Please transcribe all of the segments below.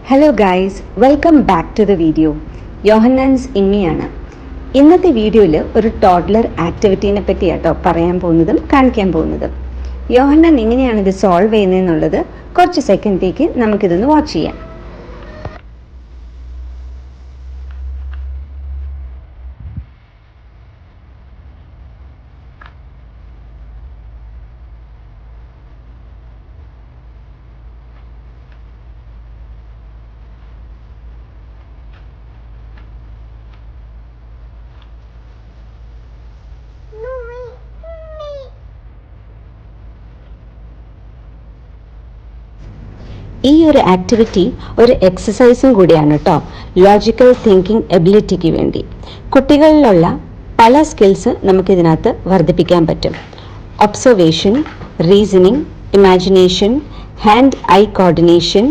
Hello guys, welcome back to the video. യോഹന്നാൻസ് ഇമ്മിയാണ്. ഇന്നത്തെ വീഡിയോയിൽ ഒരു ടോഡ്ലർ ആക്ടിവിറ്റീനെ പറ്റിയാട്ടോ പറയാൻ പോകുന്നതും കാണിക്കാൻ പോകുന്നതും. യോഹന്നാൻ എങ്ങനെയാണ് ഇത് സോൾവ് ചെയ്യുന്നതെന്നുള്ളത് കുറച്ച് സെക്കൻഡിലേക്ക് നമുക്കിതൊന്ന് വാച്ച് ചെയ്യാം. ഈ ഒരു ആക്ടിവിറ്റി ഒരു എക്സസൈസും കൂടിയാണ് കേട്ടോ, ലോജിക്കൽ തിങ്കിങ് എബിലിറ്റിക്ക് വേണ്ടി. കുട്ടികളിലുള്ള പല സ്കിൽസ് നമുക്കിതിനകത്ത് വർദ്ധിപ്പിക്കാൻ പറ്റും. Observation, reasoning, imagination, hand I coordination,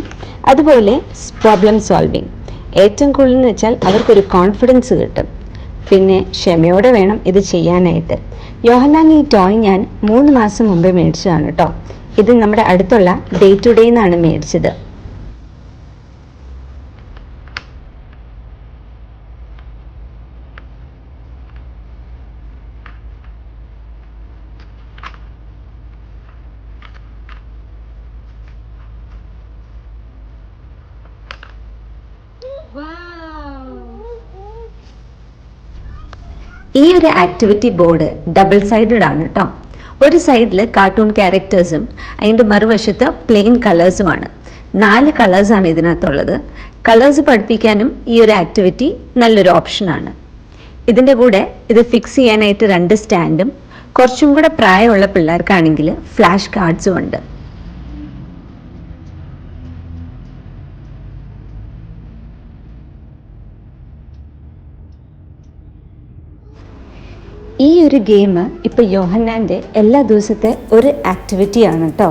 അതുപോലെ പ്രോബ്ലം സോൾവിങ്. ഏറ്റവും കൂടുതൽ എന്ന് വെച്ചാൽ അവർക്കൊരു കോൺഫിഡൻസ് കിട്ടും. പിന്നെ ക്ഷമയോടെ വേണം ഇത് ചെയ്യാനായിട്ട്. യോഹന്നാൻ ഈ ടോയ് ഞാൻ 3 മാസം മുമ്പേ മേടിച്ചതാണ് കേട്ടോ. ഇത് നമ്മുടെ അടുത്തുള്ള ഡേ ടു ഡേ എന്നാണ് മേടിച്ചത്. ഈ ഒരു ആക്ടിവിറ്റി ബോർഡ് ഡബിൾ സൈഡഡ് ആണ് കേട്ടോ. ഒരു സൈഡിൽ കാർട്ടൂൺ ക്യാരക്ടേഴ്സും അതിൻ്റെ മറുവശത്ത് പ്ലെയിൻ കളേഴ്സുമാണ്. 4 കളേഴ്സാണ് ഇതിനകത്തുള്ളത്. കളേഴ്സ് പഠിപ്പിക്കാനും ഈ ഒരു ആക്ടിവിറ്റി നല്ലൊരു ഓപ്ഷനാണ്. ഇതിൻ്റെ കൂടെ ഇത് ഫിക്സ് ചെയ്യാനായിട്ട് 2 സ്റ്റാൻഡും കുറച്ചും കൂടെ പ്രായമുള്ള പിള്ളേർക്കാണെങ്കിൽ ഫ്ലാഷ് കാർഡ്സും ഉണ്ട്. ഈ ഒരു ഗെയിം ഇപ്പോൾ യോഹന്നാൻ്റെ എല്ലാ ദിവസത്തെ ഒരു ആക്ടിവിറ്റിയാണ് കേട്ടോ.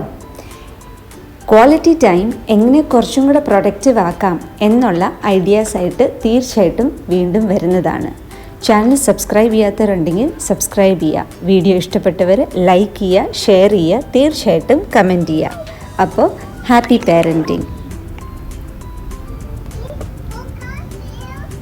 ക്വാളിറ്റി ടൈം എങ്ങനെ കുറച്ചും കൂടെ പ്രൊഡക്റ്റീവ് ആക്കാം എന്നുള്ള ഐഡിയാസായിട്ട് തീർച്ചയായിട്ടും വീണ്ടും വരുന്നതാണ്. ചാനൽ സബ്സ്ക്രൈബ് ചെയ്യാത്തവരുണ്ടെങ്കിൽ സബ്സ്ക്രൈബ് ചെയ്യുക. വീഡിയോ ഇഷ്ടപ്പെട്ടവർ ലൈക്ക് ചെയ്യുക, ഷെയർ ചെയ്യുക, തീർച്ചയായിട്ടും കമൻറ്റ് ചെയ്യുക. അപ്പോൾ ഹാപ്പി പാരൻറ്റിങ്.